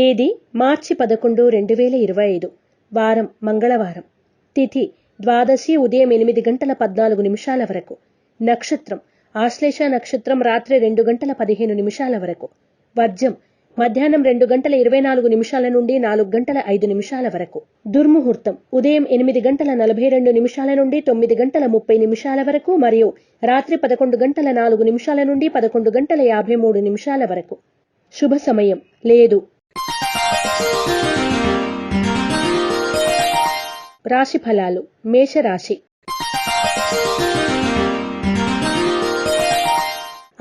తేదీ మార్చి 11, 2025. వారం మంగళవారం. తిథి ద్వాదశి ఉదయం 8 గంటల 14 నిమిషాల వరకు. నక్షత్రం ఆశ్లేష నక్షత్రం రాత్రి 2 గంటల 15 నిమిషాల వరకు. వర్జం మధ్యాహ్నం 2 గంటల 24 నిమిషాల నుండి 4 గంటల 5 నిమిషాల వరకు. దుర్ముహూర్తం ఉదయం 8 గంటల 42 నిమిషాల నుండి 9 గంటల 30 నిమిషాల వరకు మరియు రాత్రి 11 గంటల 4 నిమిషాల నుండి 11 గంటల 53 నిమిషాల వరకు. శుభ సమయం లేదు. రాశి ఫలాలు. మేషరాశి.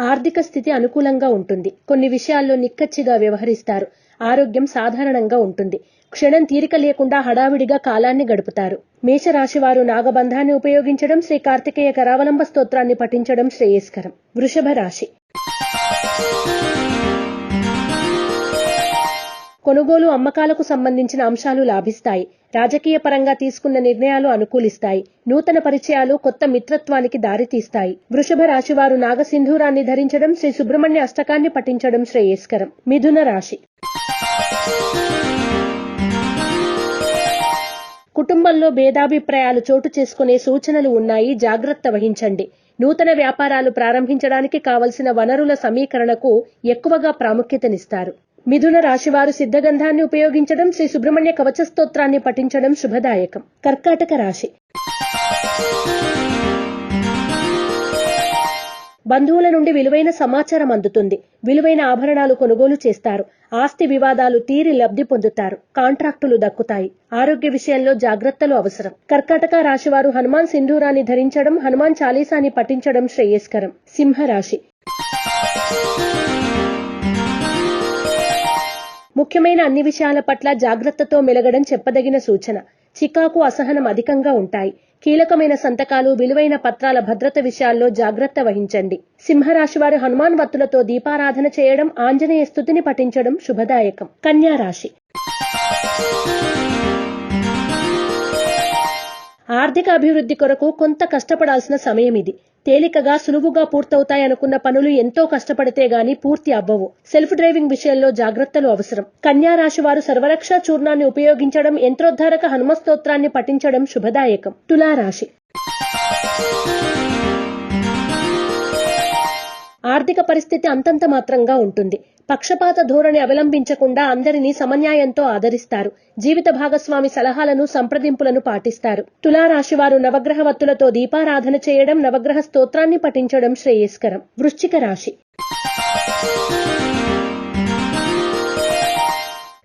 ఆర్థిక స్థితి అనుకూలంగా ఉంటుంది. కొన్ని విషయాల్లో నిక్కచ్చిగా వ్యవహరిస్తారు. ఆరోగ్యం సాధారణంగా ఉంటుంది. క్షణం తీరిక లేకుండా హడావిడిగా కాలాన్ని గడుపుతారు. మేషరాశి వారు నాగబంధాన్ని ఉపయోగించడం, శ్రీ కార్తికేయ కరావలంబ స్తోత్రాన్ని పఠించడం శ్రేయస్కరం. వృషభ రాశి. కొనుగోలు అమ్మకాలకు సంబంధించిన అంశాలు లాభిస్తాయి. రాజకీయ పరంగా తీసుకున్న నిర్ణయాలు అనుకూలిస్తాయి. నూతన పరిచయాలు కొత్త మిత్రత్వానికి దారితీస్తాయి. వృషభ రాశి వారు నాగసింధూరాన్ని ధరించడం, శ్రీ సుబ్రహ్మణ్య అష్టకాన్ని పఠించడం శ్రేయస్కరం. మిథున రాశి. కుటుంబంలో భేదాభిప్రాయాలు చోటు చేసుకునే సూచనలు ఉన్నాయి. జాగ్రత్త వహించండి. నూతన వ్యాపారాలు ప్రారంభించడానికి కావలసిన వనరుల సమీకరణకు ఎక్కువగా ప్రాముఖ్యతనిస్తారు. మిథున రాశివారు సిద్ధగంధాన్ని ఉపయోగించడం, శ్రీ సుబ్రహ్మణ్య కవచ స్తోత్రాన్ని పఠించడం శుభదాయకం. కర్కాటక రాశి. బంధువుల నుండి విలువైన సమాచారం అందుతుంది. విలువైన ఆభరణాలు కొనుగోలు చేస్తారు. ఆస్తి వివాదాలు తీరి లబ్ధి పొందుతారు. కాంట్రాక్టులు దక్కుతాయి. ఆరోగ్య విషయంలో జాగ్రత్తలు అవసరం. కర్కాటక రాశివారు హనుమాన్ సింధూరాన్ని ధరించడం, హనుమాన్ చాలీసాని పఠించడం శ్రేయస్కరం. సింహరాశి. ముఖ్యమైన అన్ని విషయాల పట్ల జాగ్రత్తతో మెలగడం చెప్పదగిన సూచన. చికాకు, అసహనం అధికంగా ఉంటాయి. కీలకమైన సంతకాలు, విలువైన పత్రాల భద్రత విషయాల్లో జాగ్రత్త వహించండి. సింహరాశి వారు హనుమాన్ వత్తులతో దీపారాధన చేయడం, ఆంజనేయ స్తుతిని పఠించడం శుభదాయకం. కన్యా రాశి. ఆర్థిక అభివృద్ధి కొరకు కొంత కష్టపడాల్సిన సమయం ఇది. తేలికగా సులువుగా పూర్తవుతాయనుకున్న పనులు ఎంతో కష్టపడితే గాని పూర్తి అవ్వవు. సెల్ఫ్ డ్రైవింగ్ విషయంలో జాగ్రత్తలు అవసరం. కన్యా రాశి వారు సర్వరక్ష చూర్ణాన్ని ఉపయోగించడం, యంత్రోద్ధారక హనుమ స్తోత్రాన్ని పఠించడం శుభదాయకం. తులారాశి. ఆర్థిక పరిస్థితి అంతంత మాత్రంగా ఉంటుంది. పక్షపాత ధోరణి అవలంబించకుండా అందరినీ సమన్యాయంతో ఆదరిస్తారు. జీవిత భాగస్వామి సలహాలను, సంప్రదింపులను పాటిస్తారు. తులారాశివారు నవగ్రహ వత్తులతో దీపారాధన చేయడం, నవగ్రహ స్తోత్రాన్ని పఠించడం శ్రేయస్కరం. వృశ్చిక రాశి.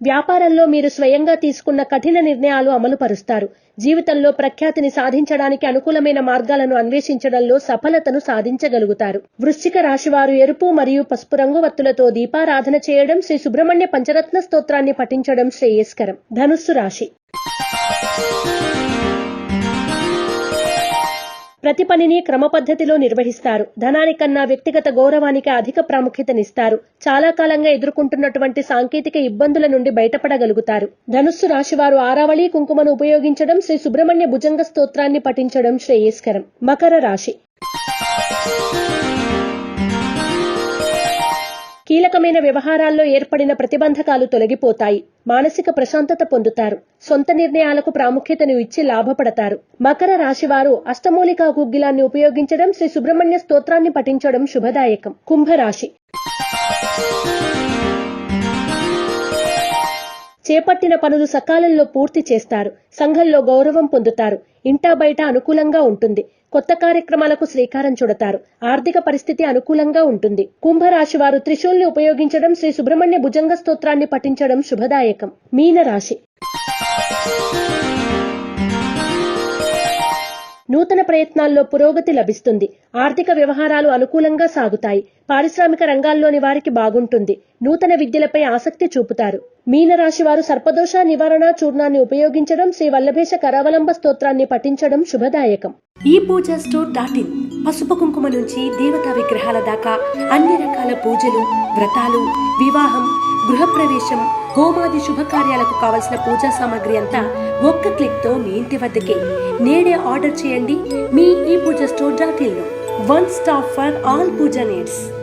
వ్యాపారంలో మీరు స్వయంగా తీసుకున్న కఠిన నిర్ణయాలు అమలు పరుస్తారు. జీవితంలో ప్రఖ్యాతిని సాధించడానికి అనుకూలమైన మార్గాలను అన్వేషించడంలో సఫలతను సాధించగలుగుతారు. వృశ్చిక రాశివారు ఎరుపు మరియు పసుపు రంగు వత్తులతో దీపారాధన చేయడం, శ్రీ సుబ్రహ్మణ్య పంచరత్న స్తోత్రాన్ని పఠించడం శ్రేయస్కరం. ధనుస్సు రాశి. ప్రతి పనిని క్రమ పద్ధతిలో నిర్వహిస్తారు. ధనానికన్నా వ్యక్తిగత గౌరవానికి అధిక ప్రాముఖ్యతనిస్తారు. చాలా కాలంగా ఎదుర్కొంటున్నటువంటి సాంకేతిక ఇబ్బందుల నుండి బయటపడగలుగుతారు. ధనుస్సు రాశివారు ఆరావళి కుంకుమను ఉపయోగించడం, శ్రీ సుబ్రహ్మణ్య భుజంగ స్తోత్రాన్ని పఠించడం శ్రేయస్కరం. మకర రాశి. కీలకమైన వ్యవహారాల్లో ఏర్పడిన ప్రతిబంధకాలు తొలగిపోతాయి. మానసిక ప్రశాంతత పొందుతారు. సొంత నిర్ణయాలకు ప్రాముఖ్యతను ఇచ్చి లాభపడతారు. మకర రాశివారు అష్టమూలికా గుగ్గిలాన్ని ఉపయోగించడం, శ్రీ సుబ్రహ్మణ్య స్తోత్రాన్ని పఠించడం శుభదాయకం. కుంభరాశి. చేపట్టిన పనులు సకాలంలో పూర్తి చేస్తారు. సంఘంలో గౌరవం పొందుతారు. ఇంటా బయట అనుకూలంగా ఉంటుంది. కొత్త కార్యక్రమాలకు శ్రీకారం చుడతారు. ఆర్థిక పరిస్థితి అనుకూలంగా ఉంటుంది. కుంభరాశి వారు త్రిశూల్ని ఉపయోగించడం, శ్రీ సుబ్రహ్మణ్య భుజంగ స్తోత్రాన్ని పఠించడం శుభదాయకం. మీనరాశి. నూతన ప్రయత్నాల్లో పురోగతి లభిస్తుంది. ఆర్థిక వ్యవహారాలు అనుకూలంగా సాగుతాయి. పారిశ్రామిక రంగాల్లోని వారికి బాగుంటుంది. నూతన విద్యలపై ఆసక్తి చూపుతారు. మీనరాశి వారు సర్పదోష నివారణ చూర్ణాన్ని ఉపయోగించడం, శ్రీ వల్లభేష కరావలంబ స్తోత్రాన్ని పఠించడం శుభదాయకం. ePoojaStore.in పసుపు కుంకుమ నుంచి దేవతా విగ్రహాల దాకా అన్ని రకాల పూజలు, వ్రతాలు, వివాహం, గృహప్రవేశం, హోమాది శుభకార్యాలకు కావలసిన పూజా సామాగ్రి అంతా ఒక్క క్లిక్తో మీ ఇంటి వద్దకే. నేడే ఆర్డర్ చేయండి మీ ePoojaStore.in లో. One stop for all puja needs.